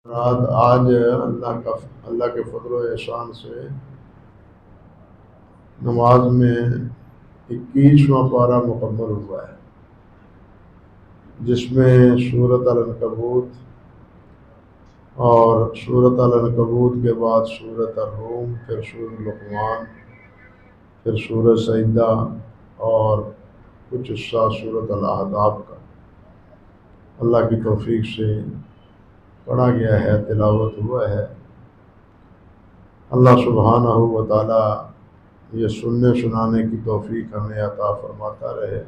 رات آج اللہ کے فضل و احسان سے نماز میں 21واں پارہ مکمل ہوا ہے، جس میں سورۃ العنکبوت اور سورۃ العنکبوت کے بعد سورۃ الروم، پھر سورۃ لقمان، پھر سورۃ سجدہ اور کچھ حصہ سورۃ الاحزاب کا اللہ کی توفیق سے پڑھا گیا ہے، تلاوت ہوا ہے۔ اللہ سبحانہ و تعالی یہ سننے سنانے کی توفیق ہمیں عطا فرماتا رہے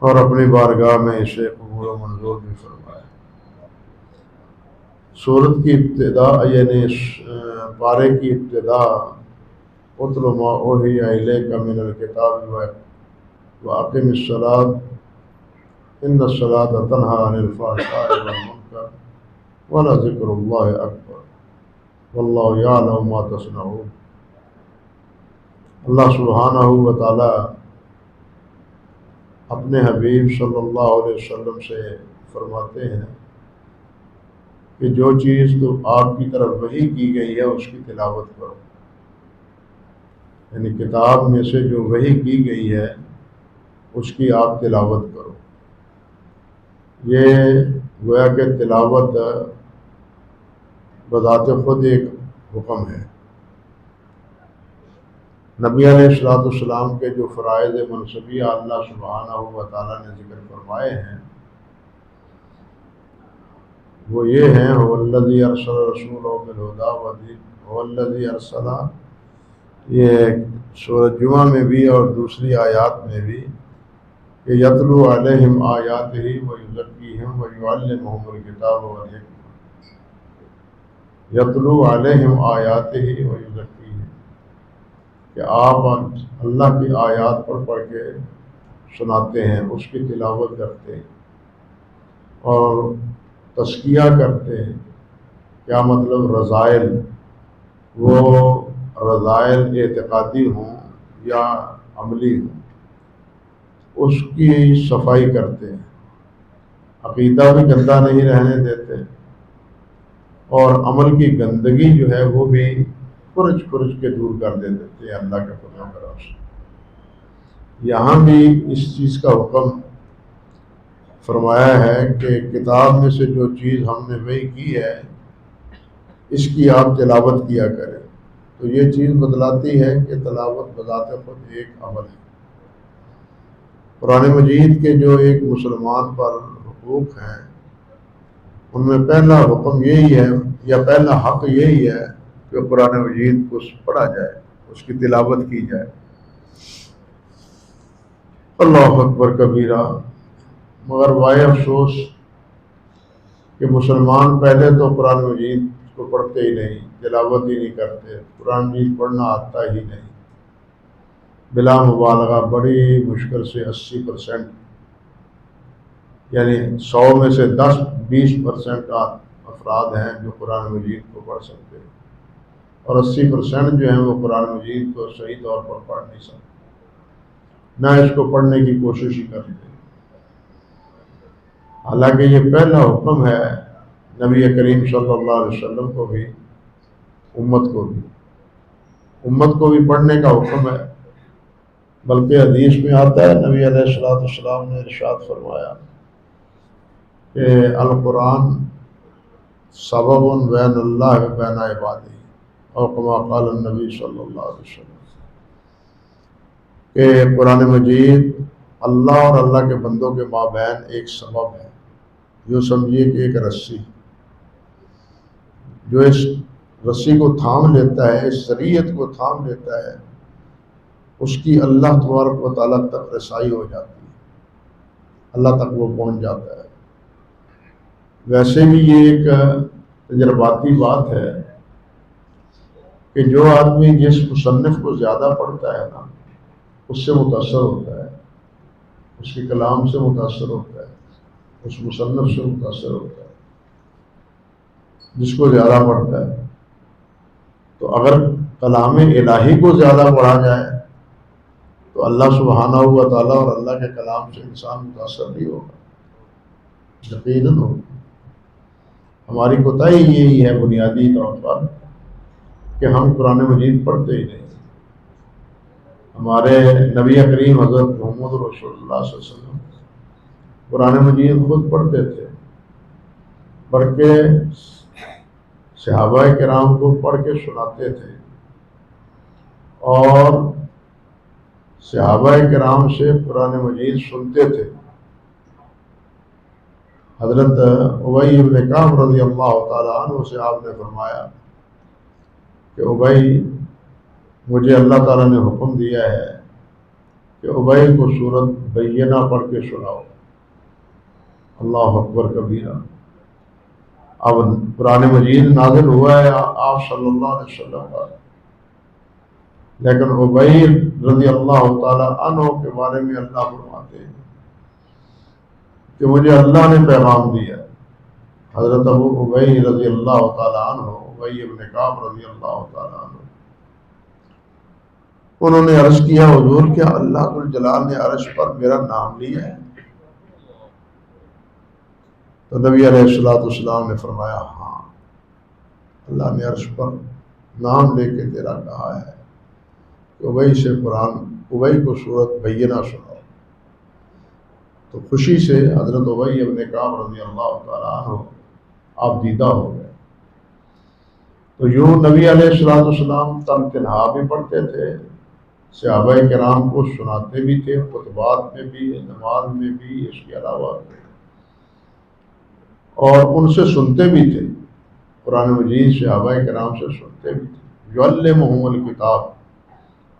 اور اپنی بارگاہ میں اسے قبول و منظور بھی فرمائے۔ سورت کی ابتدا یعنی پارے کی ابتدا اتل ما اوحی الیک من الکتاب واقم الصلاۃ ان الصلاۃ تنہی عن الفحشاء والمنکر ولذکر اللہ اکبر واللہ یعلم ما تصنعون۔ اللہ سبحانہ و تعالی اپنے حبیب صلی اللہ علیہ وسلم سے فرماتے ہیں کہ جو چیز تو آپ کی طرف وحی کی گئی ہے اس کی تلاوت کرو، یعنی کتاب میں سے جو وحی کی گئی ہے اس کی آپ تلاوت کرو۔ یہ گویا کہ تلاوت بذات خود ایک حکم ہے۔ نبی علیہ السلام کے جو فرائض منصبیہ اللہ سبحانہ و تعالیٰ نے ذکر فرمائے ہیں وہ یہ ہیں هو الذی ارسل رسولہ بالہدی ودین، هو الذی ارسل، یہ سورۃ جمعہ میں بھی اور دوسری آیات میں بھی کہ یتلو علیہم آیاتہ ویزکیہم ویعلمہم الکتاب والحکمہ، یتلو علیہم آیاتہ ویزکیہم، کہ آپ اللہ کی آیات پڑھ کے سناتے ہیں، اس کی تلاوت کرتے ہیں اور تزکیہ کرتے ہیں۔ کیا مطلب؟ رذائل، وہ رذائل اعتقادی ہوں یا عملی ہوں، اس کی صفائی کرتے ہیں، عقیدہ بھی گندہ نہیں رہنے دیتے اور عمل کی گندگی جو ہے وہ بھی کھرچ کے دور کر دیتے ہیں اللہ کے فضل و کرم سے۔ یہاں بھی اس چیز کا حکم فرمایا ہے کہ کتاب میں سے جو چیز ہم نے وحی کی ہے اس کی آپ تلاوت کیا کریں، تو یہ چیز بتلاتی ہے کہ تلاوت بذات خود ایک عمل ہے۔ قرآن مجید کے جو ایک مسلمان پر حقوق ہیں ان میں پہلا حکم یہی ہے یا پہلا حق یہی ہے کہ قرآن مجید کو پڑھا جائے، اس کی تلاوت کی جائے۔ اللہ اکبر کبیرہ۔ مگر وائے افسوس کہ مسلمان پہلے تو قرآن مجید کو پڑھتے ہی نہیں، تلاوت ہی نہیں کرتے، قرآن مجید پڑھنا آتا ہی نہیں۔ بلا مبالغہ بڑی مشکل سے 80%، یعنی 100 میں سے 10-20% افراد ہیں جو قرآن مجید کو پڑھ سکتے ہیں اور 80% جو ہیں وہ قرآن مجید کو صحیح طور پر پڑھ نہیں سکتے، نہ اس کو پڑھنے کی کوشش ہی کرتے۔ حالانکہ یہ پہلا حکم ہے نبی کریم صلی اللہ علیہ وسلم کو بھی، امت کو بھی پڑھنے کا حکم ہے۔ بلکہ حدیث میں آتا ہے نبی علیہ السلام نے ارشاد فرمایا کہ القرآن سبب بین اللہ و بین عبادہ، اور کما قال النبی صلی اللہ علیہ وسلم، کہ قرآن مجید اللہ اور اللہ کے بندوں کے مابین ایک سبب ہے۔ یوں سمجھیے کہ ایک رسی، جو اس رسی کو تھام لیتا ہے، اس شریعت کو تھام لیتا ہے، اس کی اللہ تبارک و تعالیٰ تک رسائی ہو جاتی ہے، اللہ تک وہ پہنچ جاتا ہے۔ ویسے بھی یہ ایک تجرباتی بات ہے کہ جو آدمی جس مصنف کو زیادہ پڑھتا ہے نا اس سے متاثر ہوتا ہے، اس کے کلام سے متاثر ہوتا ہے، اس مصنف سے متاثر ہوتا ہے جس کو زیادہ پڑھتا ہے۔ تو اگر کلام الہی کو زیادہ پڑھا جائے تو اللہ سبحانہ و تعالیٰ اور اللہ کے کلام سے انسان متاثر نہیں ہوگا، یقیناً ہوگا۔ ہماری کوتاہی یہی ہے بنیادی طور پر کہ ہم قرآن مجید پڑھتے ہی نہیں۔ ہمارے نبی کریم حضرت محمد رسول اللہ صلی اللہ علیہ وسلم قرآن مجید خود پڑھتے تھے، بلکہ صحابہ کرام کو پڑھ کے سناتے تھے، اور صحابہ کرام سے قرآن مجید سنتے تھے۔ حضرت ابی بن کعب رضی اللہ تعالیٰ عنہ سے آپ نے فرمایا کہ ابی، مجھے اللہ تعالیٰ نے حکم دیا ہے کہ ابی کو سورت بینہ پڑھ کے سناؤ۔ اللہ اکبر کبیرہ۔ اب قرآن مجید نازل ہوا ہے آپ صلی اللہ علیہ وسلم پر، لیکن ابی رضی اللہ تعالیٰ عنہ کے بارے میں اللہ فرماتے ہیں کہ مجھے اللہ نے پیغام دیا۔ حضرت ابی رضی اللہ تعالیٰ عنہ، ابی بن کعب رضی اللہ تعالیٰ عنہ، انہوں نے عرض کیا حضور کیا اللہ ذوالجلال نے عرش پر میرا نام لیا ہے؟ تو نبی علیہ السلام نے فرمایا ہاں، اللہ نے عرش پر نام لے کے تیرا کہا ہے کہ ابی سے ابی کو سورت بینہ سناؤ۔ تو خوشی سے حضرت ابی بن کعب رضی اللہ تعالیٰ عنہ آپ دیدہ ہو گئے۔ تو یوں نبی علیہ السلام تنہا بھی پڑھتے تھے، صحابہ کرام کو سناتے بھی تھے، خطبات میں بھی، نماز میں بھی، اس کے علاوہ بھی، اور ان سے سنتے بھی تھے۔ قرآن مجید صحابہ کرام سے سنتے بھی تھے۔ یعلمہم الکتاب،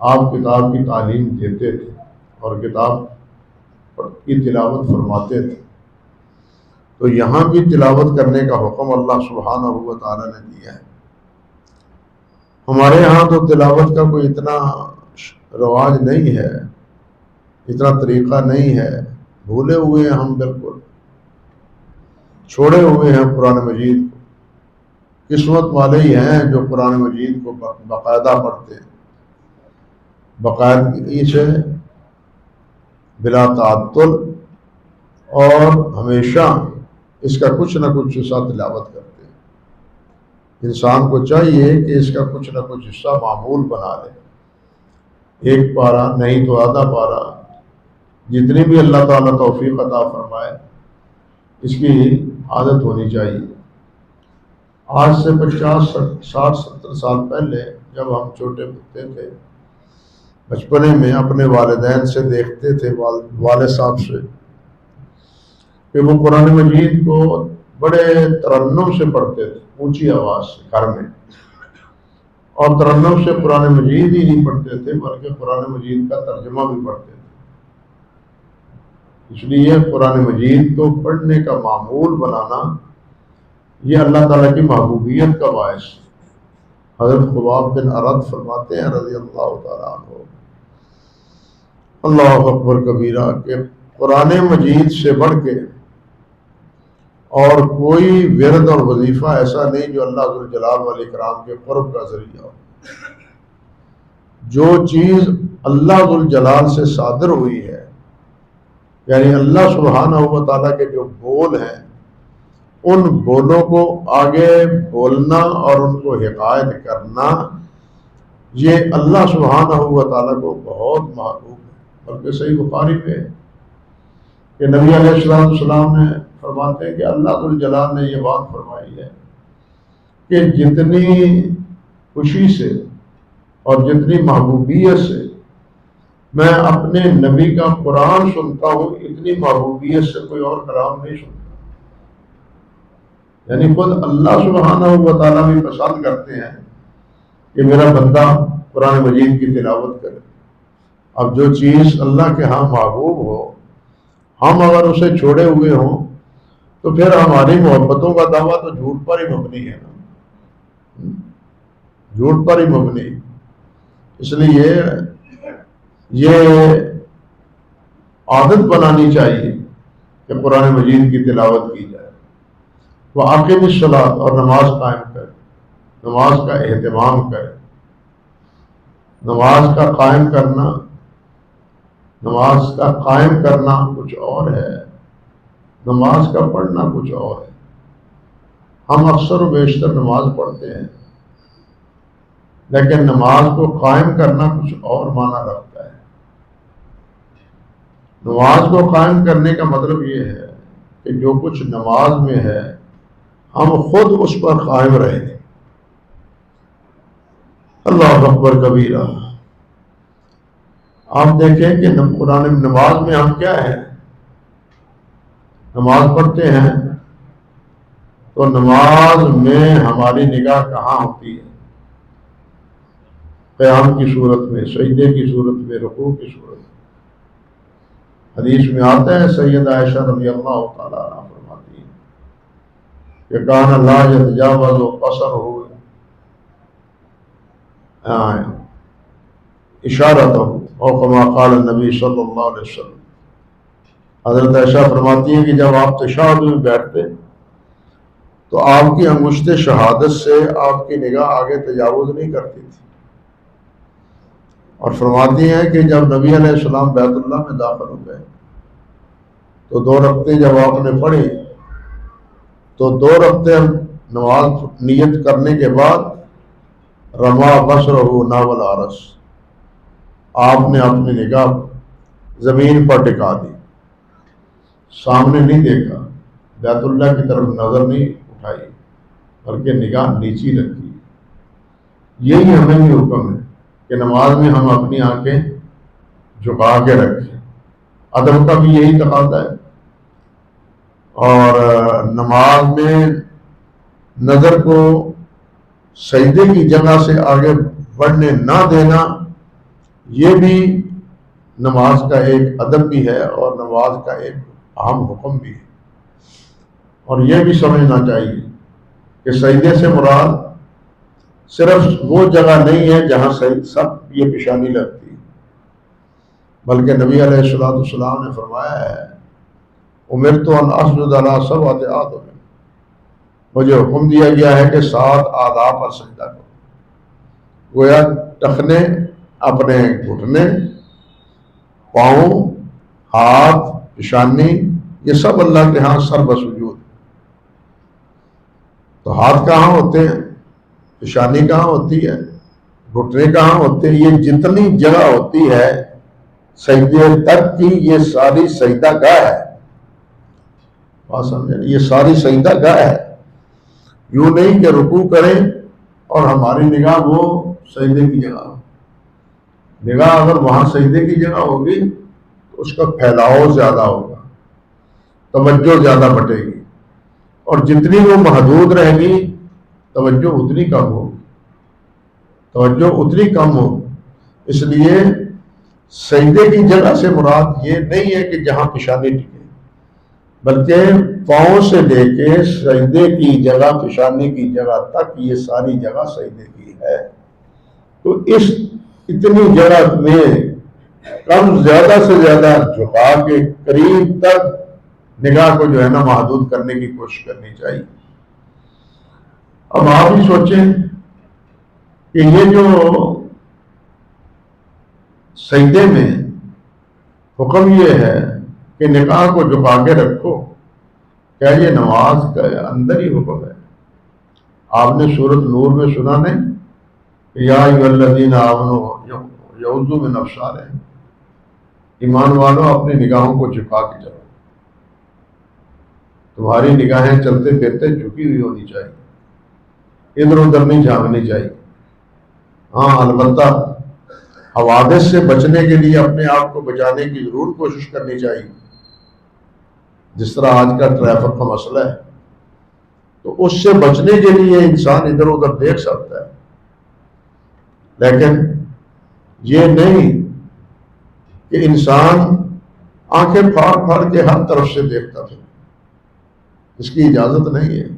آپ کتاب کی تعلیم دیتے تھے اور کتاب کی تلاوت فرماتے تھے۔ تو یہاں بھی تلاوت کرنے کا حکم اللہ سبحانہ و تعالیٰ نے دیا ہے۔ ہمارے ہاں تو تلاوت کا کوئی اتنا رواج نہیں ہے، اتنا طریقہ نہیں ہے، بھولے ہوئے ہیں ہم، بالکل چھوڑے ہوئے ہیں قرآن مجید کو۔ قسمت والے ہی ہیں جو قرآن مجید کو باقاعدہ پڑھتے ہیں، باقاعدگی سے، بلا تعطل، اور ہمیشہ اس کا کچھ نہ کچھ حصہ تلاوت کرتے ہیں۔ انسان کو چاہیے کہ اس کا کچھ نہ کچھ حصہ معمول بنا لے، ایک پارہ نہیں تو آدھا پارہ، جتنی بھی اللہ تعالیٰ توفیق عطا فرمائے، اس کی عادت ہونی چاہیے۔ آج سے 50 60 70 سال پہلے جب ہم چھوٹے ہوتے تھے، بچپنے میں اپنے والدین سے دیکھتے تھے، والد صاحب سے، کہ وہ قرآن مجید کو بڑے ترنم سے پڑھتے تھے، اونچی آواز سے گھر میں، اور ترنم سے قرآن مجید ہی نہیں پڑھتے تھے بلکہ قرآن مجید کا ترجمہ بھی پڑھتے تھے۔ اس لیے قرآن مجید کو پڑھنے کا معمول بنانا یہ اللہ تعالیٰ کی محبوبیت کا باعث ہے۔ حضرت خباب بن ارد فرماتے ہیں رضی اللہ تعالیٰ عنہ، اللہ اکبر کبیرہ، کہ قرآن مجید سے بڑھ کے اور کوئی ورد اور وظیفہ ایسا نہیں جو اللہ ذوالجلال والاکرام کے قرب کا ذریعہ ہو۔ جو چیز اللہ ذوالجلال سے صادر ہوئی ہے، یعنی اللہ سبحانہ و تعالیٰ کے جو بول ہیں، ان بولوں کو آگے بولنا اور ان کو حکایت کرنا، یہ اللہ سبحانہ و تعالیٰ کو بہت محبوب ہے۔ بلکہ صحیح بخاری میں کہ نبی علیہ السلام نے فرماتے ہیں کہ اللہ ذوالجلال نے یہ بات فرمائی ہے کہ جتنی خوشی سے اور جتنی محبوبیت سے میں اپنے نبی کا قرآن سنتا ہوں، اتنی محبوبیت سے کوئی اور کلام نہیں سنتا۔ یعنی خود اللہ سبحانہ و تعالیٰ بھی پسند کرتے ہیں کہ میرا بندہ قرآن مجید کی تلاوت کرے۔ اب جو چیز اللہ کے ہاں محبوب ہو، ہم اگر اسے چھوڑے ہوئے ہوں تو پھر ہماری محبتوں کا دعویٰ تو جھوٹ پر ہی مبنی ہے نا، جھوٹ پر ہی مبنی۔ اس لیے یہ عادت بنانی چاہیے کہ قرآن مجید کی تلاوت کی جائے۔ وَأَقِمِ الصَّلَاةَ، اور نماز قائم کرے، نماز کا اہتمام کرے۔ نماز کا قائم کرنا، نماز کا قائم کرنا کچھ اور ہے، نماز کا پڑھنا کچھ اور ہے۔ ہم اکثر و بیشتر نماز پڑھتے ہیں، لیکن نماز کو قائم کرنا کچھ اور معنی رکھتا ہے۔ نماز کو قائم کرنے کا مطلب یہ ہے کہ جو کچھ نماز میں ہے ہم خود اس پر قائم رہیں۔ اللہ اکبر کبیرہ۔ آپ دیکھیں کہ قرآن نماز میں ہم کیا ہیں، نماز پڑھتے ہیں تو نماز میں ہماری نگاہ کہاں ہوتی ہے؟ قیام کی صورت میں، سجدے کی صورت میں، رکوع کی صورت میں۔ حدیث میں آتا ہے، سیدہ عائشہ رضی اللہ تعالیٰ عنہ فرماتی ہیں کہ کان لا یتجاوز قصرہ اشارتہ او کما قال النبی صلی اللہ علیہ وسلم۔ حضرت عائشہ فرماتی ہیں کہ جب آپ تشہد میں بیٹھتے تو آپ کی انگشت شہادت سے آپ کی نگاہ آگے تجاوز نہیں کرتی تھی، اور فرماتی ہیں کہ جب نبی علیہ السلام بیت اللہ میں داخل ہو گئے تو 2 رکعتیں جب آپ نے پڑھی تو 2 رکعتیں نماز نیت کرنے کے بعد رما بصرہ نحو العرش، آپ نے اپنی نگاہ زمین پر ٹکا دی، سامنے نہیں دیکھا، بیت اللہ کی طرف نظر نہیں اٹھائی، بلکہ نگاہ نیچی رکھی۔ یہی ہمیں بھی حکم ہے کہ نماز میں ہم اپنی آنکھیں جھکا کے رکھیں، ادب کا بھی یہی تقاضا ہے۔ اور نماز میں نظر کو سجدے کی جگہ سے آگے بڑھنے نہ دینا، یہ بھی نماز کا ایک ادب بھی ہے اور نماز کا ایک اہم حکم بھی ہے۔ اور یہ بھی سمجھنا چاہیے کہ سجدے سے مراد صرف وہ جگہ نہیں ہے جہاں سب یہ پیشانی لگتی، بلکہ نبی علیہ السلام نے فرمایا ہے، امرت ان اسجد علی 7 اعظم، مجھے حکم دیا گیا ہے کہ 7 اعضاء پر سجدہ کرو۔ گویا ٹخنے، اپنے گھٹنے، پاؤں، ہاتھ، پیشانی، یہ سب اللہ کے ہاں سر بسجود۔ تو ہاتھ کہاں ہوتے ہیں، پیشانی کہاں ہوتی ہے، گھٹنے کہاں ہوتے ہیں، یہ جتنی جگہ ہوتی ہے سجدے تک کی، یہ ساری سجدہ گاہ ہے۔ بات سمجھیں، یہ ساری سجدہ گاہ ہے۔ یوں نہیں کہ رکوع کریں اور ہماری نگاہ وہ سجدے کی جگہ ہو۔ نگاہ اگر وہاں سجدے کی جگہ ہوگی تو اس کا پھیلاؤ زیادہ ہوگا، توجہ زیادہ بٹے گی، اور جتنی وہ محدود رہے گی توجہ اتنی کم ہوگی، توجہ اتنی کم ہوگی۔ اس لیے سجدے کی جگہ سے مراد یہ نہیں ہے کہ جہاں پیشانی ٹکے، بلکہ پاؤں سے لے کے سجدے کی جگہ، پیشانی کی جگہ تک یہ ساری جگہ سجدے کی ہے۔ تو اس اتنی جگہ میں کم زیادہ سے زیادہ جھکا کے قریب تک نگاہ کو جو ہے نا محدود کرنے کی کوشش کرنی چاہیے۔ اب آپ ہی سوچیں کہ یہ جو سجدے میں حکم یہ ہے کہ نگاہ کو جھکا کے رکھو، کیا یہ نماز کا اندر ہی حکم ہے؟ آپ نے سورۃ نور میں سنا نہیں، یا ایھا الذین آمنوا یغضوا من ابصارہم، ایمان والوں اپنی نگاہوں کو جھکا کے چلو۔ تمہاری نگاہیں چلتے پھرتے جھکی ہوئی ہونی چاہیے، ادھر ادھر نہیں جھانکنی چاہیے۔ ہاں البتہ حوادث سے بچنے کے لیے اپنے آپ کو بچانے کی ضرور کوشش کرنی چاہیے، جس طرح آج کا ٹریفک کا مسئلہ ہے، تو اس سے بچنے کے لیے انسان ادھر ادھر دیکھ سکتا ہے، لیکن یہ نہیں کہ انسان آنکھیں پھاڑ پھاڑ کے ہر طرف سے دیکھتا تھا، اس کی اجازت نہیں ہے۔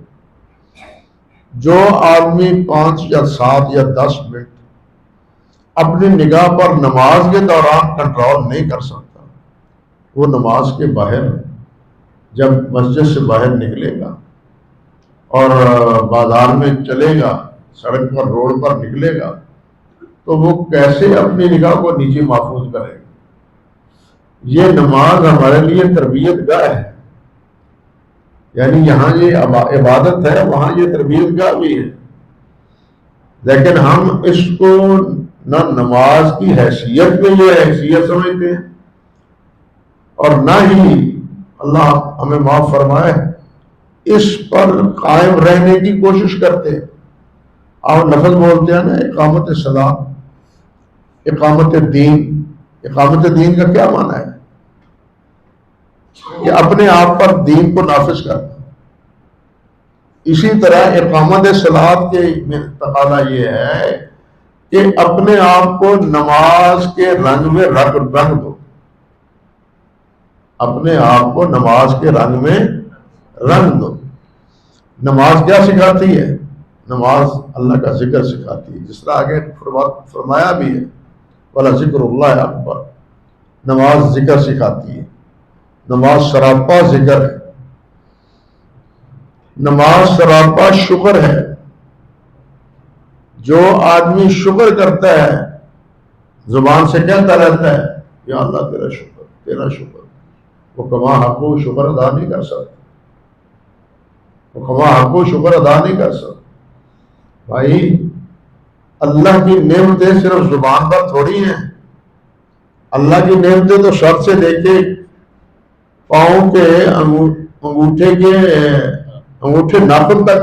جو آدمی 5 یا 7 یا 10 منٹ اپنی نگاہ پر نماز کے دوران کنٹرول نہیں کر سکتا، وہ نماز کے باہر جب مسجد سے باہر نکلے گا اور بازار میں چلے گا، سڑک پر روڈ پر نکلے گا، تو وہ کیسے اپنی نگاہ کو نیچے محفوظ کرے گا؟ یہ نماز ہمارے لیے تربیت گاہ ہے، یعنی یہاں یہ عبادت ہے، وہاں یہ تربیت گاہ بھی ہے، لیکن ہم اس کو نہ نماز کی حیثیت میں یہ حیثیت سمجھتے ہیں، اور نہ ہی اللہ ہمیں معاف فرمائے اس پر قائم رہنے کی کوشش کرتے ہیں۔ آپ لفظ بولتے ہیں نا اقامت صلاۃ، اقامت دین۔ اقامت دین کا کیا معنی ہے؟ کہ اپنے آپ پر دین کو نافذ کرنا۔ اسی طرح اقامت صلاۃ کے تقاضا یہ ہے کہ اپنے آپ کو نماز کے رنگ میں رنگ دو، اپنے آپ کو نماز کے رنگ میں رنگ دو۔ نماز کیا سکھاتی ہے؟ نماز اللہ کا ذکر سکھاتی ہے، جس طرح آگے فرمایا بھی ہے وَلَا ذِكْرُ اللَّهِ اکبر۔ نماز ذکر سکھاتی ہے، نماز سراپا ذکر ہے، نماز سراپا شکر ہے۔ جو آدمی شکر کرتا ہے زبان سے کہتا رہتا ہے یا اللہ تیرا شکر تیرا شکر، وہ کما حق و شکر ادا نہیں کر سکتا، وہ کما حق و شکر ادا نہیں کر سکتا۔ بھائی اللہ کی نعمتیں صرف زبان پر تھوڑی ہیں، اللہ کی نعمتیں تو سر سے لے کے پاؤں کے انگوٹھے ناخن تک،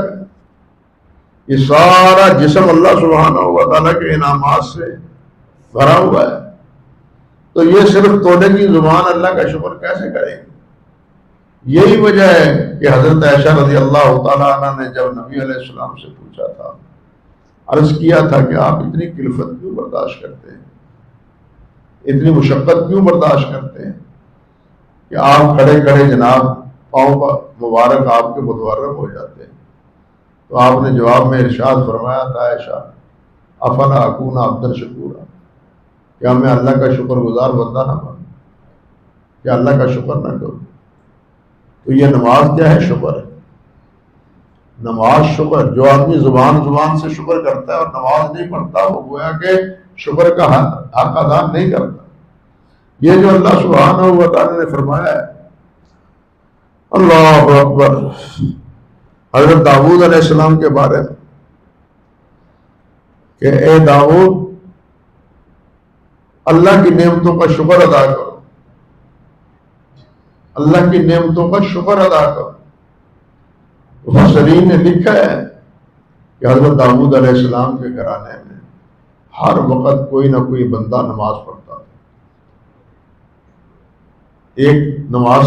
یہ سارا جسم اللہ سبحانہ و تعالیٰ کے انعامات سے بھرا ہوا ہے، تو یہ صرف توڑے کی زبان اللہ کا شکر کیسے کرے گی؟ یہی وجہ ہے کہ حضرت عائشہ رضی اللہ تعالیٰ عنہ نے جب نبی علیہ السلام سے پوچھا تھا، عرض کیا تھا کہ آپ اتنی کلفت کیوں برداشت کرتے ہیں، اتنی مشقت کیوں برداشت کرتے ہیں کہ آپ کھڑے کھڑے جناب پاؤں کا مبارک آپ کے متورم ہو جاتے ہیں؟ تو آپ نے جواب میں ارشاد فرمایا تھا، عائشہ افلا اکون عبدا شکورا، کیا میں اللہ کا شکر گزار بندہ نہ بنوں، کیا اللہ کا شکر نہ کروں؟ تو یہ نماز کیا ہے؟ شکر ہے۔ نماز شکر، جو آدمی زبان سے شکر کرتا ہے اور نماز نہیں پڑھتا، وہ گویا کہ شکر کا حق ادا نہیں کرتا۔ یہ جو اللہ سبحانہ و تعالی نے فرمایا ہے، اللہ اکبر، حضرت داؤد علیہ السلام کے بارے میں کہ اے داؤد اللہ کی نعمتوں کا شکر ادا کرو، اللہ کی نعمتوں کا شکر ادا کرو۔ مفسرین نے لکھا ہے کہ حضرت داؤد علیہ السلام کے گھرانے میں ہر وقت کوئی نہ کوئی بندہ نماز پڑھتا تھا۔ ایک نماز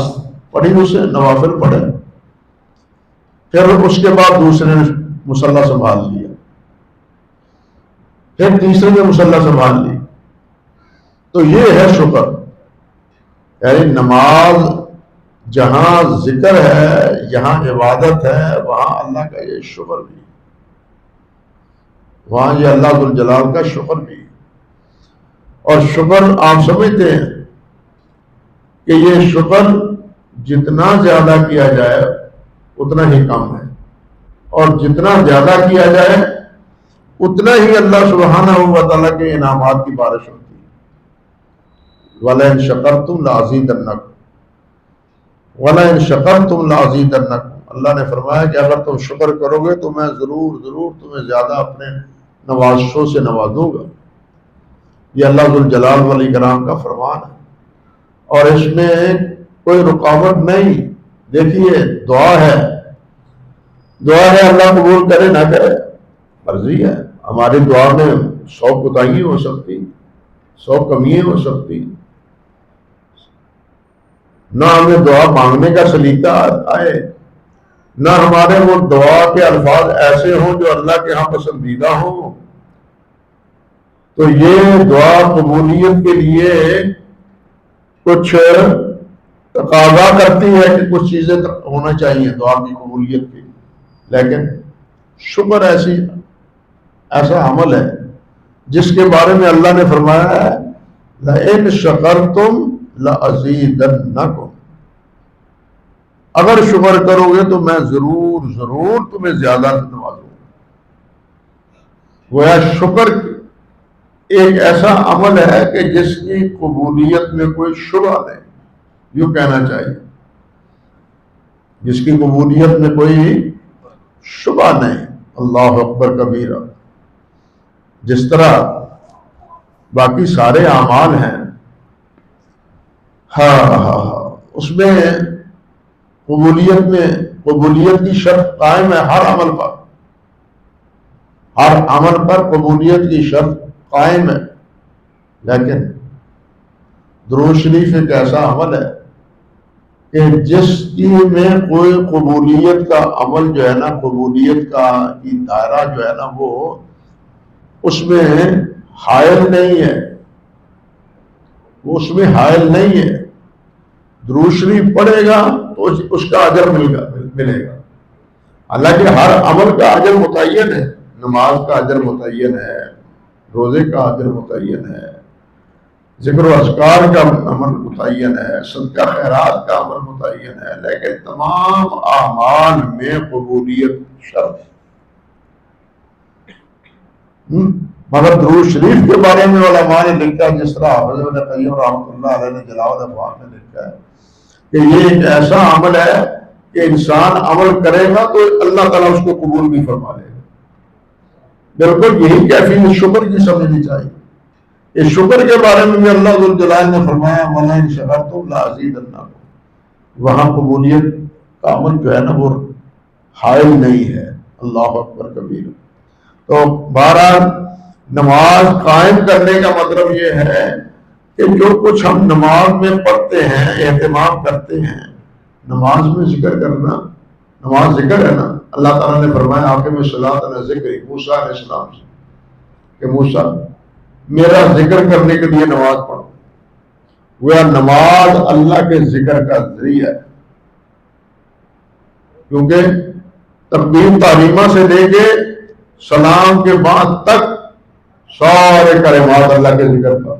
پڑھی، اسے نوافل پڑھے، پھر اس کے بعد دوسرے نے مصلی سنبھال لیا، پھر تیسرے نے مصلی سنبھال لی۔ تو یہ ہے شکر، یعنی نماز جہاں ذکر ہے، یہاں عبادت ہے، وہاں اللہ کا یہ شکر بھی، وہاں یہ اللہ ذو الجلال کا شکر بھی۔ اور شکر آپ سمجھتے ہیں کہ یہ شکر جتنا زیادہ کیا جائے اتنا ہی کم ہے، اور جتنا زیادہ کیا جائے اتنا ہی اللہ سبحانہ و تعالیٰ کے انعامات کی بارش ہوتی ہے۔ وَلَئِن شَكَرْتُمْ لَأَزِيدَنَّكُمْ وَلَئِن شَكَرْتُمْ لَأَزِيدَنَّكُمْ، اللہ نے فرمایا کہ اگر تم شکر کرو گے تو میں ضرور تمہیں زیادہ اپنے نوازشوں سے نوازوں گا۔ یہ اللہ ذو الجلال والاکرام کا فرمان ہے، اور اس میں کوئی رکاوٹ نہیں۔ دیکھیے دعا ہے اللہ قبول کرے نہ کرے مرضی ہے۔ ہماری دعا میں 100 کوتاہیاں ہو سکتی، 100 کمیاں ہو سکتی، نہ ہمیں دعا مانگنے کا سلیقہ آئے، نہ ہمارے وہ دعا کے الفاظ ایسے ہوں جو اللہ کے ہاں پسندیدہ ہوں، تو یہ دعا قبولیت کے لیے کچھ تقاضا کرتی ہے کہ کچھ چیزیں ہونا چاہیے دعا کی قبولیت کے لیے۔ لیکن شکر ایسا عمل ہے جس کے بارے میں اللہ نے فرمایا ہے لَإِن شَكَرْتُمْ لَأَزِيدَنَّكُمْ، اگر شکر کرو گے تو میں ضرور تمہیں زیادہ نوازوں گا۔ گویا شکر ایک ایسا عمل ہے کہ جس کی قبولیت میں کوئی شبہ نہیں، یوں کہنا چاہیے۔ جس کی قبولیت میں کوئی شبہ نہیں. اللہ اکبر کبیرہ. جس طرح باقی سارے اعمال ہیں، اس میں قبولیت کی شرط قائم ہے ہر عمل پر. ہر عمل پر قبولیت کی شرط قائم ہے. لیکن درود شریف ایک ایسا عمل ہے کہ جس کی میں کوئی قبولیت کا عمل جو ہے نا، قبولیت کا دائرہ جو ہے نا، وہ اس میں حائل نہیں ہے. وہ اس میں حائل نہیں ہے. درود شریف پڑھے گا تو اس کا اجر ملے گا. حالانکہ ہر عمل کا اجر متعین ہے. نماز کا اجر متعین ہے، روزے کا اجر متعین ہے، ذکر و اذکار کا عمل متعین ہے، صدقہ خیرات کا عمل متعین ہے. لیکن تمام اعمال میں قبولیت شرط. مگر درود شریف کے بارے میں علماء نے لکھا، جس طرح حافظ ابن قیم رحمۃ اللہ علیہ نے جلاء الافہام میں لکھا ہے کہ یہ ایک ایسا عمل ہے کہ انسان عمل کرے گا تو اللہ تعالیٰ اس کو قبول بھی فرما لے گا. بالکل یہی کیفیت شکر کی سمجھنی چاہیے. اس شکر کے بارے میں بھی اللہ ذو الجلال نے فرمایا وَلَئِن شَكَرْتُمْ لَأَزِيدَنَّكُمْ. وہاں قبولیت کا عمل جو ہے نا وہ حائل نہیں ہے. اللہ اکبر کبیر. تو بہرحال نماز قائم کرنے کا مطلب یہ ہے کہ جو کچھ ہم نماز میں پڑھتے ہیں، اہتمام کرتے ہیں، نماز میں ذکر کرنا. نماز ذکر ہے نا. اللہ تعالیٰ نے فرمایا حاکم الصلاۃ علی ذکر موسیٰ علیہ السلام سے کہ موسیٰ میرا ذکر کرنے کے لیے نماز پڑھو. وہ نماز اللہ کے ذکر کا ذریعہ ہے. کیونکہ تکبیر تحریمہ سے لے کے سلام کے بعد تک سارے کلمات اللہ کے ذکر کا.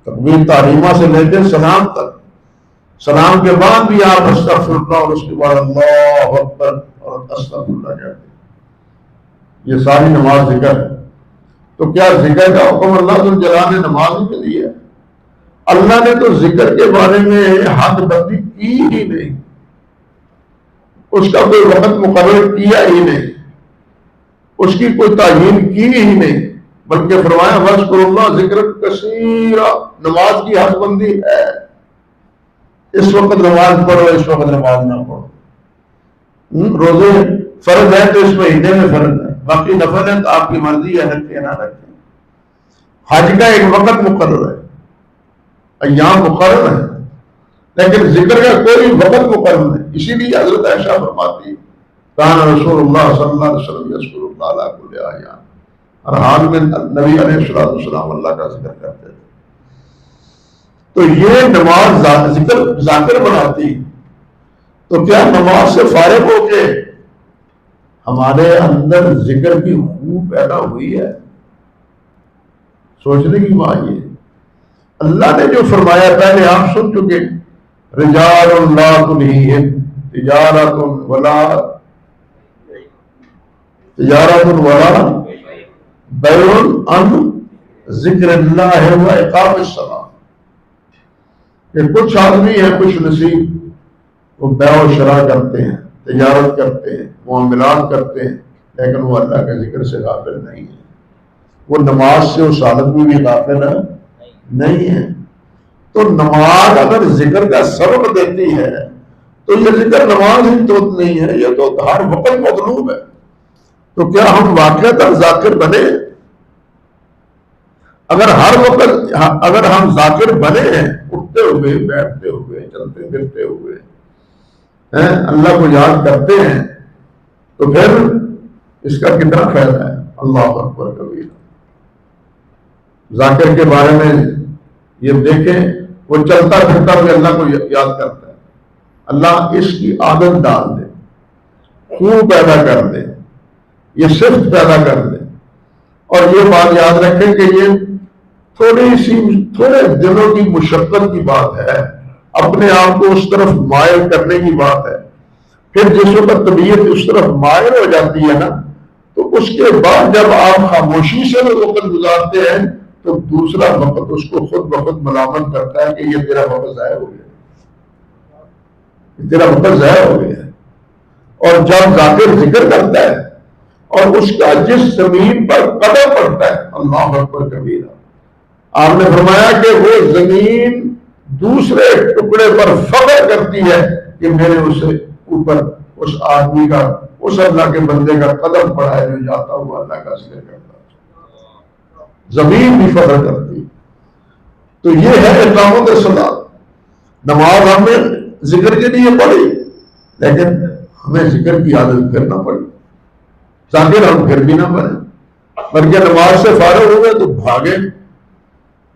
تکبیر تحریمہ سے لے کے سلام تک. سلام کے بعد بھی آپ استغفر اللہ اور اس کے بعد اللہ اکبر اور استغفر اللہ کہتے ہیں. یہ ساری نماز ذکر ہے. تو کیا ذکر کا حکم اللہ ذو الجلال نے نماز کے لیے ہے؟ اللہ نے تو ذکر کے بارے میں حد بندی کی ہی نہیں. اس کا کوئی وقت مقرر کیا ہی نہیں. اس کی کوئی تعیین کی ہی نہیں. بلکہ فرمایا وَاذْكُرُوا اللَّهَ ذِكْرًا كَثِيرًا. نماز کی حد بندی ہے. اس وقت نماز پڑھو، اس وقت نماز نہ پڑھو. روزے فرض ہے تو اس مہینے میں فرض ہے، باقی نفل ہے تو آپ کی مرضی ہے رکھیں نہ رکھیں. حج کا ایک وقت مقرر ہے، ایام مقرر ہے، لیکن ذکر کا کوئی وقت مقرر نہیں. اسی لیے حضرت عائشہ فرماتی کان رسول اللہ صلی اللہ علیہ وسلم یذکر اللہ علی کل احیان. ہر حال میں نبی علیہ السلام اللہ کا ذکر کرتے تھے. تو یہ نماز ذاکر بناتی. تو کیا نماز سے فارغ ہو کے ہمارے اندر ذکر کی خوب پیدا ہوئی ہے؟ سوچنے کی بات یہ. اللہ نے جو فرمایا پہلے آپ سن چکے، رجال لا تلہیہم تجارت ولا بیع عن ذکر اللہ و اقام الصلاۃ. کہ کچھ آدمی ہیں خوش نصیب، وہ بیع و شراء کرتے ہیں، تجارت کرتے ہیں، معاملات کرتے ہیں، لیکن وہ اللہ کے ذکر سے غافل نہیں ہے. وہ نماز سے اس حالت میں بھی غافل نہیں ہے. تو نماز اگر ذکر کا سبب دیتی ہے تو یہ ذکر نماز ہی تو نہیں ہے، یہ تو ہر وقت مطلوب ہے. تو کیا ہم واقعتاً ذاکر بنے؟ اگر ہم ذاکر بنے ہیں، اٹھتے ہوئے، بیٹھتے ہوئے، چلتے پھرتے ہوئے اللہ کو یاد کرتے ہیں، تو پھر اس کا کتنا فائدہ ہے. اللہ اکبر کبیر. ذاکر کے بارے میں یہ دیکھیں، وہ چلتا پھرتا ہوئے اللہ کو یاد کرتا ہے. اللہ اس کی عادت ڈال دے، خوب پیدا کر دے، یہ صفت پیدا کر دے. اور یہ بات یاد رکھیں کہ یہ تھوڑے دنوں کی مشقت کی بات ہے، اپنے آپ کو اس طرف مائل کرنے کی بات ہے. پھر جس وقت طبیعت اس طرف مائل ہو جاتی ہے نا، تو اس کے بعد جب آپ خاموشی سے وقت گزارتے ہیں تو دوسرا وقت اس کو خود بخود ملامت کرتا ہے کہ یہ تیرا وقت ضائع ہو گیا، تیرا وقت ضائع ہو گیا ہے۔ اور جب ذاکر ذکر کرتا ہے اور اس کا جس زمین پر قدم پڑتا ہے، اللہ اکبر کبیرہ، آپ نے فرمایا کہ وہ زمین دوسرے ٹکڑے پر فخر کرتی ہے کہ میرے اسے اوپر اس آدمی کا، اس اللہ کے بندے کا قدم پڑا ہے جو جاتا ہوا اللہ کا ذکر کرتا ہے۔ زمین بھی فخر کرتی۔ تو یہ ہے اقامت الصلاۃ۔ نماز ہم نے ذکر کے لیے پڑھی، لیکن ہمیں ذکر کی عادت کرنا پڑی، ذاکر ہم پھر بھی نہ بنے، بلکہ نماز سے فارغ ہوئے تو بھاگے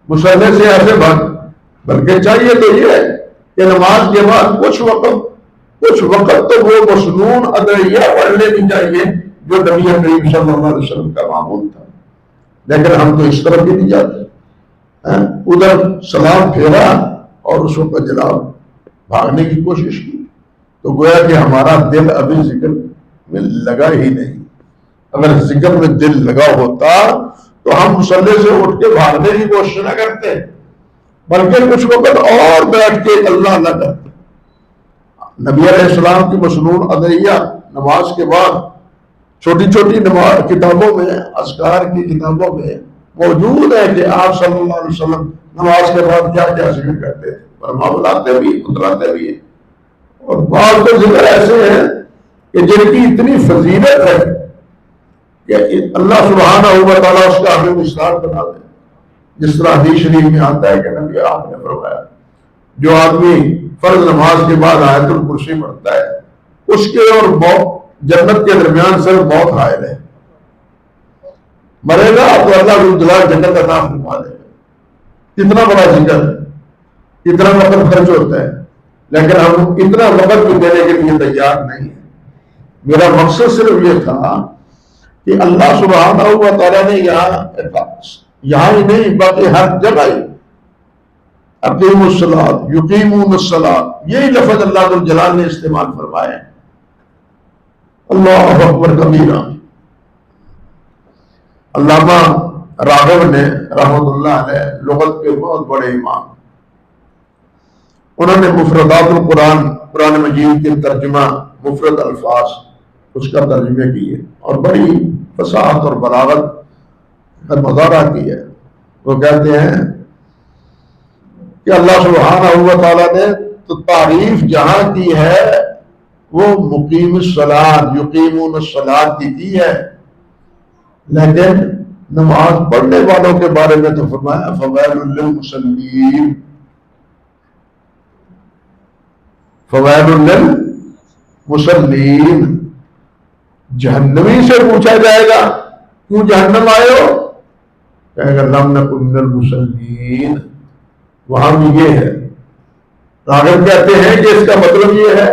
مصلی سے ایسے بھاگ۔ بلکہ چاہیے تو یہ ہے کہ نماز کے بعد کچھ وقت تو وہ مسنون ادعیہ پڑھ لینی چاہیے جو نبی کریم صلی اللہ علیہ وسلم کا معمول تھا، لیکن ہم تو اس طرف بھی نہیں جاتے۔ ادھر سلام پھیرا اور اس وقت جناب بھاگنے کی کوشش کی، تو گویا کہ ہمارا دل ابھی ذکر میں لگا ہی نہیں۔ اگر ذکر میں دل لگا ہوتا تو ہم مصلی سے اٹھ کے بھاگنے کی کوشش نہ کرتے، بلکہ کچھ وقت اور بیٹھ کے اللہ نہ کرتے۔ نبی علیہ السلام کی مسنون ادعیہ نماز کے بعد چھوٹی چھوٹی کتابوں میں، اذکار کی کتابوں میں موجود ہے کہ آپ صلی اللہ علیہ وسلم نماز کے بعد کیا کیا ذکر کرتے ہیں، فرما بلاتے بھی اتراتے بھی ہیں۔ اور بعض تو ذکر ایسے ہیں کہ جن کی اتنی فضیلت ہے کہ اللہ سبحانہ و تعالیٰ اس کا ہمیں مثال بنا دے۔ جس طرح حدیث شریف میں آتا ہے کہ نبی آپ نے فرمایا جو آدمی فرض نماز کے بعد آیت الکرسی پڑھتا ہے اس کے اور جنت کے درمیان صرف موت حائل ہے، مرے گا تو اللہ جلال جنت عطا فرما دے گا۔ کتنا بڑا ذکر ہے، کتنا وقت خرچ ہوتا ہے، لیکن ہم اتنا وقت بھی دینے کے لیے تیار نہیں ہیں۔ میرا مقصد صرف یہ تھا کہ اللہ سبحانہ و تعالیٰ نے یہاں ہی نہیں بلکہ ہر جگہ ہی اقیموا الصلاۃ یقیمون الصلاۃ یہی لفظ اللہ ذو الجلال نے استعمال فرمایا۔ اللہ اکبر کبیرہ۔ علامہ راغب نے رحمۃ اللہ علیہ لغت کے بہت بڑے امام، انہوں نے مفردات القرآن، قرآن مجید کے ترجمہ مفرد الفاظ اس کا ترجمہ کیے اور بڑی فصاحت اور بلاغت کا مظاہرہ کیا ہے۔ وہ کہتے ہیں کہ اللہ سبحانہ و تعالیٰ نے تو تعریف جہاں کی ہے وہ مقیم الصلاۃ یقیمون الصلاۃ کی ہے، لیکن نماز پڑھنے والوں کے بارے میں تو فرمایا فویل للمصلین، فویل للمصلین۔ جہنمی سے پوچھا جائے گا کیوں جہنم آئے ہو، کہے گا لم نکن من المصلین۔ وہاں بھی یہ ہے، راغب کہتے ہیں کہ اس کا مطلب یہ ہے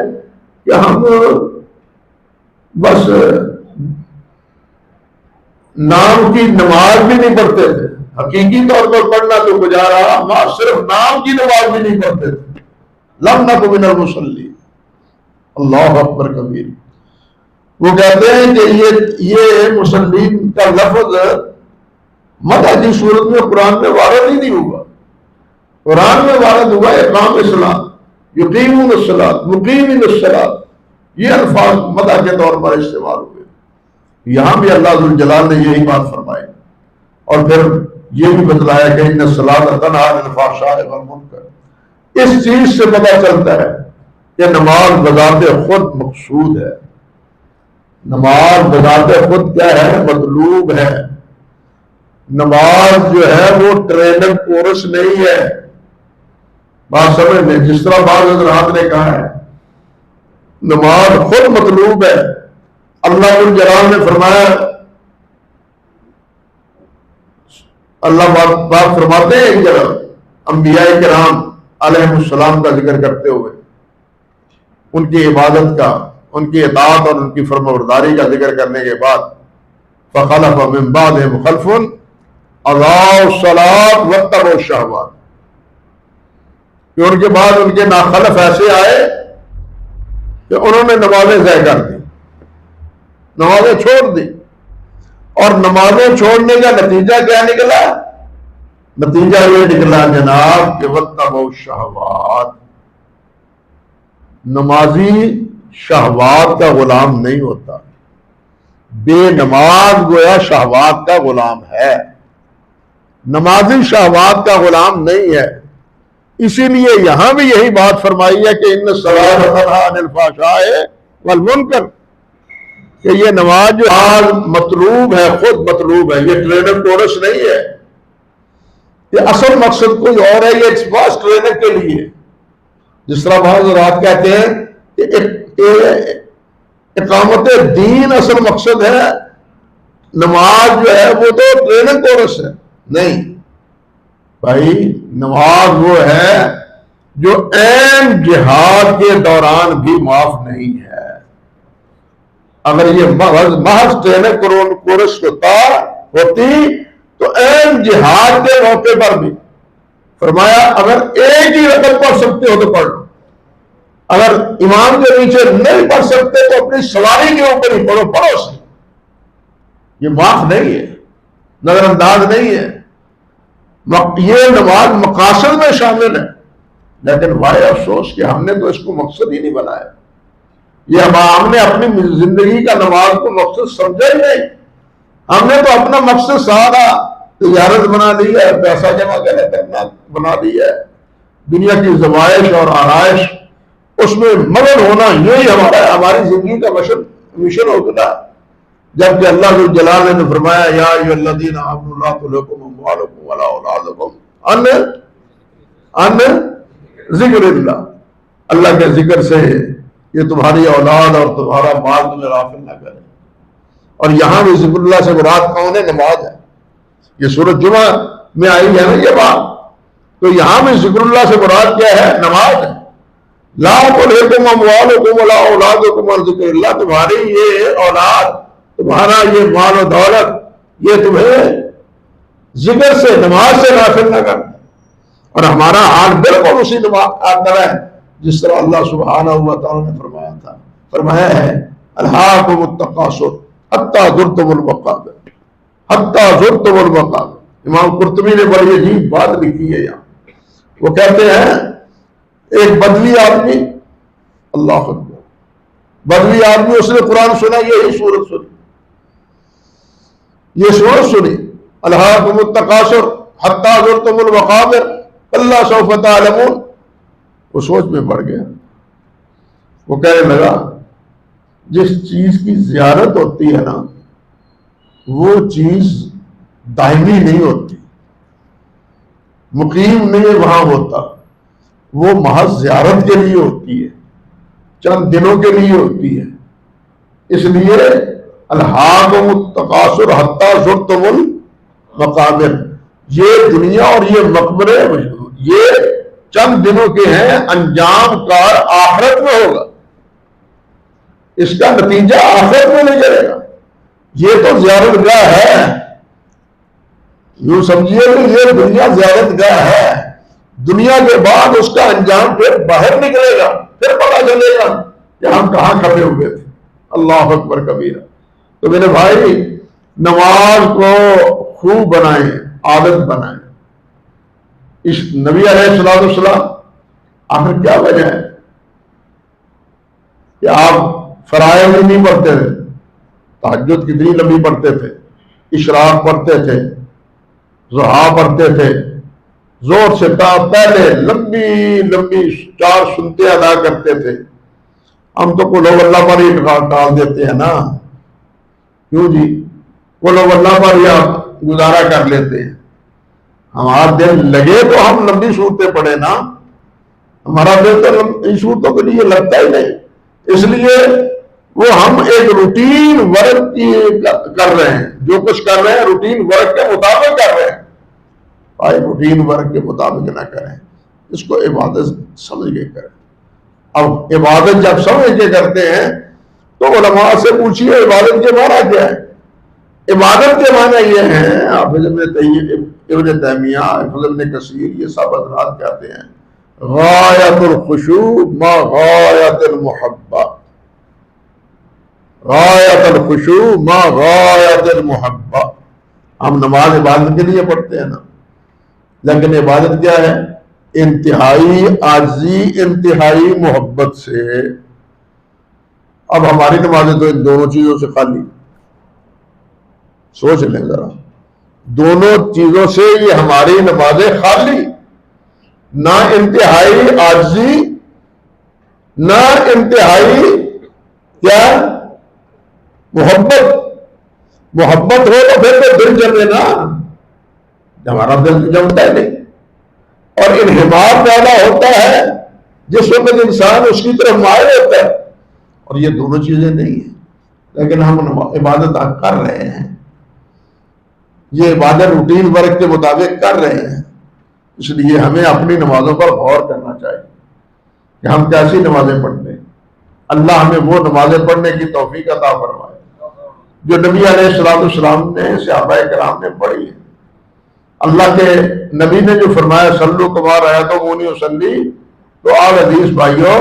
کہ ہم بس نام کی نماز بھی نہیں پڑھتے تھے، حقیقی طور پر پڑھنا تو گزارا، ہم صرف نام کی نماز بھی نہیں پڑھتے تھے۔ لم نکن من المصلین، اللہ اکبر کبیر۔ وہ کہتے ہیں کہ یہ مسلمین کا لفظ مدح کی صورت میں قرآن میں وارد ہی نہیں ہوا۔ قرآن میں وارد ہوا اقام الصلاۃ یقیمون الصلاۃ مقیمین الصلاۃ، یہ الفاظ مدح کے طور پر استعمال ہوئے۔ یہاں بھی اللہ ذو الجلال نے یہی بات فرمائی اور پھر یہ بھی بتلایا کہ ان الصلاۃ تنہی عن الفحشاء والمنکر۔ اس چیز سے پتہ چلتا ہے کہ نماز بذات خود مقصود ہے، نماز بذات خود کیا ہے، مطلوب ہے۔ نماز جو ہے وہ ٹریننگ کورس نہیں ہے، بات سمجھ لیں۔ جس طرح بعض حضرات نے کہا ہے نماز خود مطلوب ہے۔ اللہ الجلال نے فرمایا، اللہ بات فرماتے ہیں ایک جگہ انبیاء کرام علیہ السلام کا ذکر کرتے ہوئے، ان کی عبادت کا، ان کی اطاعت اور ان کی فرمانبرداری کا ذکر کرنے کے بعد فخلف من بعدهم خلف اضاعوا الصلاۃ واتبعوا الشہوات، کہ ان کے بعد ان کے ناخلف ایسے آئے کہ انہوں نے نمازیں ضائع کر دی، نمازیں چھوڑ دی۔ اور نمازیں چھوڑنے کا نتیجہ کیا نکلا؟ نتیجہ یہ نکلا جناب کہ واتبعوا الشہوات، نمازی شہوات کا غلام نہیں ہوتا، بے نماز گویا شہوات کا غلام ہے، نمازی شہوات کا غلام نہیں ہے۔ اسی لیے یہاں بھی یہی بات فرمائی ہے کہ ان الصلاۃ تنہی عن الفحشاء والمنکر، کہ یہ نماز جو مطلوب ہے، خود مطلوب ہے، یہ ٹرینر کورس نہیں ہے، یہ اصل مقصد کوئی اور ہے، یہ بس ٹرینر کے لیے۔ جس طرح بعض حضرات کہتے ہیں کہ اقامت دین اصل مقصد ہے، نماز جو ہے وہ تو ٹریننگ کورس ہے۔ نہیں بھائی، نماز وہ ہے جو عین جہاد کے دوران بھی معاف نہیں ہے۔ اگر یہ محض ٹریننگ کورس ہوتی تو عین جہاد کے موقع پر بھی فرمایا اگر ایک ہی رکعت پڑھ سکتے ہو تو پڑھ لو، اگر امام کے نیچے نہیں پڑھ سکتے تو اپنی سواری کے اوپر ہی پڑھو سے، یہ معاف نہیں ہے، نظر انداز نہیں ہے۔ یہ نماز مقاصد میں شامل ہے، لیکن وائے افسوس کہ ہم نے تو اس کو مقصد ہی نہیں بنایا، یہ ہم نے اپنی زندگی کا نماز کو مقصد سمجھا ہی نہیں۔ ہم نے تو اپنا مقصد سارا تجارت بنا لی ہے، پیسہ جمع کرنا بنا لی ہے، دنیا کی زوائش اور آرائش اس میں مگن ہونا، یہی ہماری زندگی کا مشن ہو گیا۔ جبکہ اللہ ذو الجلال نے فرمایا یا ایھا الذین آمنوا لا تلھکم اموالکم ولا اولادکم عن ذکر اللہ، اللہ کے ذکر سے یہ تمہاری اولاد اور تمہارا مال تمہیں غافل نہ کرے۔ اور یہاں بھی ذکر اللہ سے مراد کون ہے؟ نماز ہے۔ یہ سورۃ جمعہ میں آئی ہے نا یہ بات، تو یہاں بھی ذکر اللہ سے مراد کیا ہے؟ نماز ہے۔ لا تلھکم اموالکم ولا اولادکم عن ذکر اللہ، تمہاری یہ اولاد، تمہارا یہ مال و دولت، یہ تمہیں ذکر سے، نماز سے غافل نہ کرنا۔ اور ہمارا حال بالکل اسی طرح ہے جس طرح اللہ سبحانہ و تعالیٰ نے فرمایا تھا، فرمایا ہے الہاکم التکاثر حتی زرتم المقابر، حتی زرتم المقابر۔ امام قرطبی نے بڑی عجیب بات لکھی ہے یہاں، وہ کہتے ہیں ایک بدوی آدمی، اللہ اکبر، بدوی آدمی، اس نے قرآن سنا، یہی سورت سنی، یہ سورت سنی الہاکم التکاثر حتی زرتم المقابر کلا سوف تعلمون۔ وہ سوچ میں پڑ گیا، وہ کہنے لگا جس چیز کی زیارت ہوتی ہے نا وہ چیز دائمی نہیں ہوتی، مقیم نہیں وہاں ہوتا، وہ محض زیارت کے لیے ہوتی ہے، چند دنوں کے لیے ہوتی ہے۔ اس لیے الہاکم التکاثر حتی زرتم المقابر، یہ دنیا اور یہ مقبرے یہ چند دنوں کے ہیں، انجام کار آخرت میں ہوگا، اس کا نتیجہ آخرت میں نہیں جائے گا۔ یہ تو زیارت گاہ ہے، یوں سمجھیے کہ یہ دنیا زیارت گاہ ہے، دنیا کے بعد اس کا انجام پھر باہر نکلے گا، پھر پتہ چلے گا کہ ہم کہاں کھڑے ہوئے تھے۔ اللہ اکبر کبیرہ۔ تو میرے بھائی، نماز کو خوب بنائیں، عادت بنائیں۔ اس نبی علیہ الصلوۃ والسلام، آخر کیا وجہ ہے کہ آپ فرائض نہیں پڑھتے تھے؟ تہجد کتنی لمبی پڑھتے تھے، اشراق پڑھتے تھے، ضحیٰ پڑھتے تھے، زور سے پہلے لمبی لمبی 4 سنتیں ادا کرتے تھے۔ ہم تو قل ہو اللہ پر ہی ڈال دیتے ہیں نا، کیوں جی؟ قل ہو اللہ پر ہی آپ گزارا کر لیتے ہیں۔ ہمارا دل لگے تو ہم لمبی صورتیں پڑھیں نا، ہمارا دل تو ان صورتوں کے لیے لگتا ہی نہیں، اس لیے وہ ہم ایک روٹین ورک کر رہے ہیں، جو کچھ کر رہے ہیں روٹین ورک کے مطابق کر رہے ہیں۔ آئے روٹین ورک کے مطابق نہ کریں، اس کو عبادت سمجھ کے کریں۔ اب عبادت جب سمجھ کے کرتے ہیں تو علماء سے پوچھیے عبادت کے معنی کیا ہے؟ عبادت کے معنی یہ ہیں، حافظ ابن تیمیہ، حافظ ابن کثیر، یہ سب حضرات کہتے ہیں غایت الخشوع ما غایت المحبہ، غایت الخشوع ما غایت المحبہ۔ ہم نماز عبادت کے لیے پڑھتے ہیں نا، لیکن عبادت کیا ہے؟ انتہائی عاجزی، انتہائی محبت سے. اب ہماری نمازیں تو ان دونوں چیزوں سے خالی. سوچ لیں ذرا، دونوں چیزوں سے یہ ہماری نمازیں خالی. نہ انتہائی عاجزی، نہ انتہائی کیا محبت. محبت ہو تو پھر تو دل جمے نا، ہمارا دل جمتا ہے نہیں. اور انہمار پیدا ہوتا ہے جس وقت انسان اس کی طرف مائل ہوتا ہے. اور یہ دونوں چیزیں نہیں ہیں. لیکن ہم عبادت کر رہے ہیں، یہ عبادت روٹین ورک کے مطابق کر رہے ہیں. اس لیے ہمیں اپنی نمازوں پر غور کرنا چاہیے کہ ہم کیسی نمازیں پڑھتے ہیں. اللہ ہمیں وہ نمازیں پڑھنے کی توفیق عطا فرمائے جو نبی علیہ السلام نے، صحابہ کرام نے پڑھی ہے. اللہ کے نبی نے جو فرمایا صلو کما رأیتمونی اصلی، تو آل حدیث بھائیوں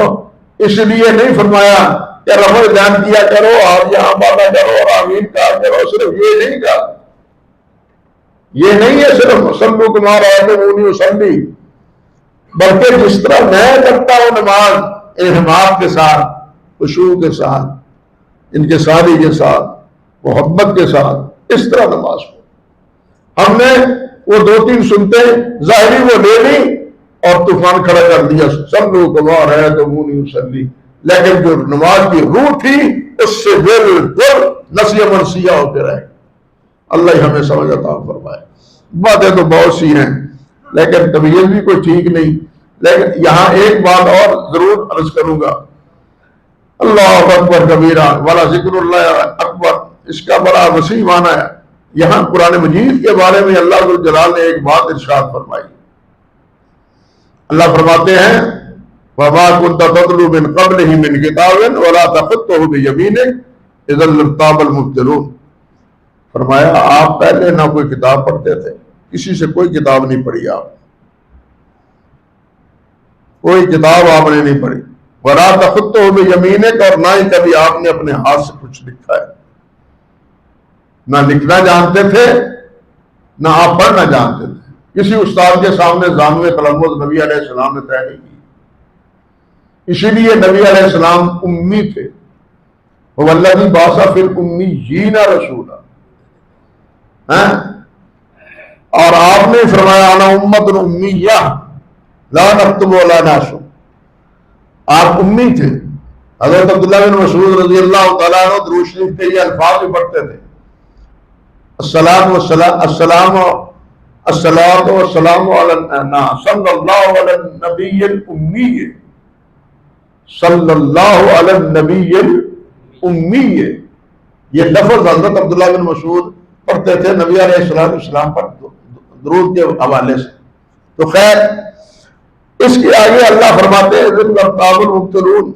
اس لیے نہیں فرمایا کہ رفع دھیان کیا کرو اور یہاں باتیں کرو اور آمین کہا کرو. صرف یہ نہیں کہا، یہ نہیں ہے صرف صلو کما رأیتمونی اصلی، بلکہ جس طرح میں کرتا ہوں نماز انہمام کے ساتھ، خشوع کے ساتھ، انکساری کے ساتھ، محبت کے ساتھ، اس طرح نماز پڑھو. ہم نے وہ دو تین سنتے ظاہری وہ لے لی اور طوفان کھڑا کر دیا صلو کما رأیتمونی اصلی، لیکن جو نماز کی روح تھی اس سے بالکل نسیہ منسیہ ہوتے رہے. اللہ ہی ہمیں سمجھ عطا فرمائے. باتیں تو بہت سی ہیں لیکن طبیعت بھی کوئی ٹھیک نہیں. لیکن یہاں ایک بات اور ضرور عرض کروں گا، اللہ اکبر کبیرہ والا ذکر اللہ اکبر، اس کا بڑا وسیع معنی ہے. یہاں قرآن مجید کے بارے میں اللہ ذو الجلال نے ایک بات ارشاد فرمائی. اللہ فرماتے ہیں وَمَا كُنْتَ تَتْلُو مِنْ قَبْلِهِ مِنْ كِتَابٍ وَلَا تَخُطُّهُ بِيَمِينِكَ إِذًا لَارْتَابَ الْمُبْطِلُونَ. فرمایا آپ پہلے نہ کوئی کتاب پڑھتے تھے، کسی سے کوئی کتاب نہیں پڑھی، آپ کوئی کتاب آپ نے نہیں پڑھی. وَلَا تَخُطُّهُ بِيَمِينِكَ، اور نہ ہی کبھی آپ نے اپنے ہاتھ سے کچھ لکھا ہے. نہ لکھنا جانتے تھے، نہ آپ پڑھنا جانتے تھے. کسی استاد کے سامنے زانوِ تلمذ نبی علیہ السلام نے طے نہیں کی. اسی لیے نبی علیہ السلام امی تھے. وَالَّذِي بَعَثَ فِي الْأُمِّيِّينَ رَسُولًا، اور آپ نے فرمایا انا امۃ امیہ لا نکتب ولا نعصم. آپ امی تھے. حضرت عبداللہ بن مسعود رضی اللہ تعالیٰ عنہ درود شریف کے یہ الفاظ بھی پڑھتے تھے، السلام والسلام علی صلی اللہ علی النبی الامی، صلی اللہ علی النبی الامی. یہ لفظ حضرت عبداللہ بن مسعود پڑھتے تھے نبی علیہ السلام پر درود کے حوالے سے. تو خیر اس کے آگے اللہ فرماتے ہیں ذل ارتاب المبطلون.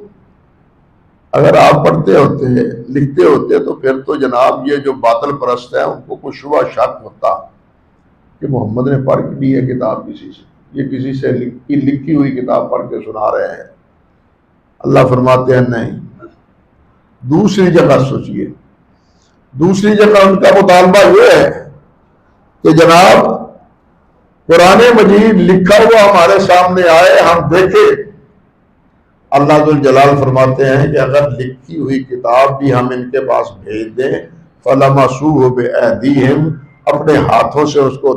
اگر آپ پڑھتے ہوتے لکھتے ہوتے تو پھر تو جناب یہ جو باطل پرست ہیں ان کو کوئی شبہ شک ہوتا کہ محمد نے پڑھ لی ہے کتاب کسی سے، یہ کسی سے لکھی ہوئی کتاب پڑھ کے سنا رہے ہیں. اللہ فرماتے ہیں نہیں. دوسری جگہ سوچئے، دوسری جگہ ان کا مطالبہ یہ ہے کہ جناب قرآن مجید لکھا ہوا ہمارے سامنے آئے، ہم دیکھیں. اللہ ذو الجلال فرماتے ہیں کہ اگر لکھی ہوئی کتاب بھی ہم ان کے پاس بھیج دیں فَلَمَسُوهُ بِأَيْدِيهِمْ، اپنے ہاتھوں سے اس کو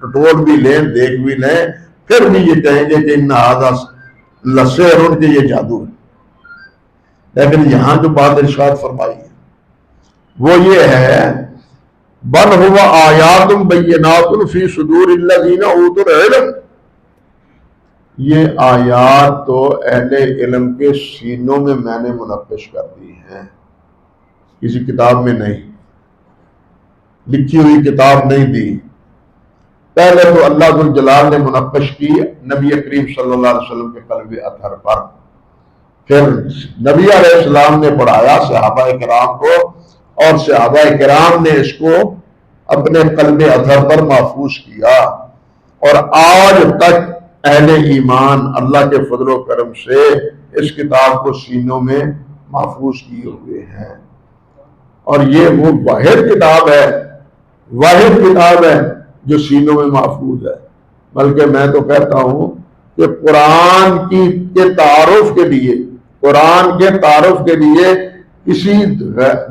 ٹٹول بھی لیں، دیکھ بھی لیں، پھر بھی یہ کہیں گے کہ ان ھذا لسحر، ان کے یہ جادو ہے. لیکن یہاں جو بات ارشاد فرمائی ہے وہ یہ ہے بل هو آیات بینات فی صدور الذین اوتوا العلم. یہ آیات تو اہل علم کے سینوں میں میں نے منقش کر دی ہیں، کسی کتاب میں نہیں، لکھی ہوئی کتاب نہیں دی. پہلے تو اللہ ذو الجلال نے منقش کی نبی کریم صلی اللہ علیہ وسلم کے قلب اطہر پر، پھر نبی علیہ السلام نے پڑھایا صحابہ کرام کو، اور صحابہ کرام نے اس کو اپنے قلب اطہر پر محفوظ کیا. اور آج تک اہل ایمان اللہ کے فضل و کرم سے اس کتاب کو سینوں میں محفوظ کیے ہوئے ہیں. اور یہ وہ واحد کتاب ہے، واحد کتاب ہے جو سینوں میں محفوظ ہے. بلکہ میں تو کہتا ہوں کہ قرآن کے تعارف کے لیے، قرآن کے تعارف کے لیے کسی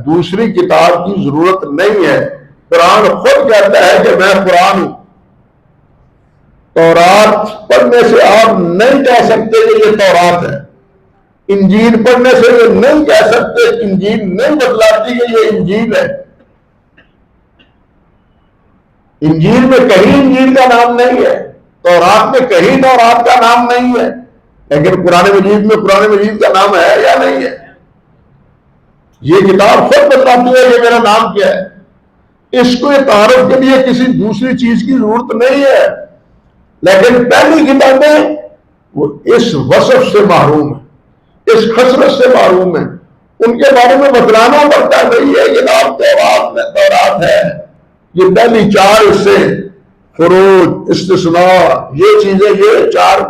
دوسری کتاب کی ضرورت نہیں ہے۔ قرآن خود کہتا ہے کہ میں قرآن ہوں۔ تورات پڑھنے سے آپ نہیں کہہ سکتے کہ یہ تورات ہے، انجیل پڑھنے سے یہ نہیں کہہ سکتے، انجیل نہیں بتلاتی کہ یہ انجیل ہے۔ انجیل میں کہیں انجیل کا نام نہیں ہے، تورات میں کہیں تورات کا نام نہیں ہے، لیکن قرآن مجید میں قرآن مجید کا نام ہے یا نہیں ہے؟ یہ کتاب خود بتاتی ہے کہ میرا نام کیا ہے۔ اس کو تعارف کے لیے کسی دوسری چیز کی ضرورت نہیں ہے، لیکن پہلی کتابیں وہ اس وصف سے محروم ہیں، اس خصلت سے محروم ہیں، ان کے بارے میں بتلانا پڑتا ہے۔ یہ کتاب تورات ہے، یہ پہلی 4 حصے، فروج، استثناء، یہ چیزیں، یہ 4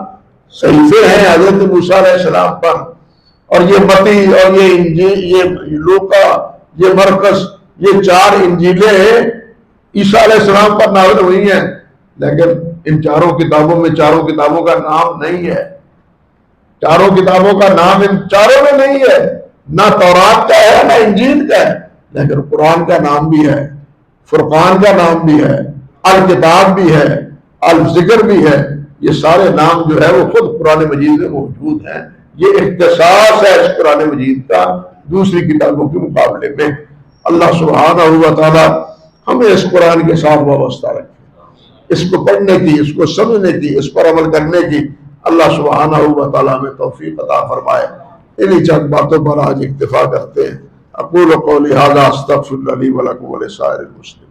صحیفے ہیں حضرت موسیٰ علیہ السلام پر، اور یہ متی اور یہ انجیل، یہ لوکا، یہ مرقس، یہ 4 انجیلیں عیسیٰ علیہ السلام پر نازل ہوئی ہیں، لیکن ان 4 کتابوں میں 4 کتابوں کا نام نہیں ہے۔ 4 کتابوں کا نام ان 4 میں نہیں ہے، نہ تورات کا ہے نہ انجیل کا ہے، لیکن قرآن کا نام بھی ہے، فرقان کا نام بھی ہے، الکتاب بھی ہے، الذکر بھی ہے۔ یہ سارے نام جو ہے وہ خود قرآن مجید میں موجود ہیں۔ یہ اختصاص ہے اس قرآن مجید کا دوسری کتابوں کے مقابلے میں۔ اللہ سبحانہ و تعالی ہمیں اس قرآن کے ساتھ وابستہ رکھے، اس کو پڑھنے کی، اس کو سمجھنے کی، اس پر عمل کرنے کی اللہ سبحانہ و تعالی ہمیں توفیق عطا فرمائے۔ انہی چند باتوں پر آج اکتفا کرتے ہیں۔ اقول قولی ھذا استغفر اللہ لی ولکم ولسائر المسلمین۔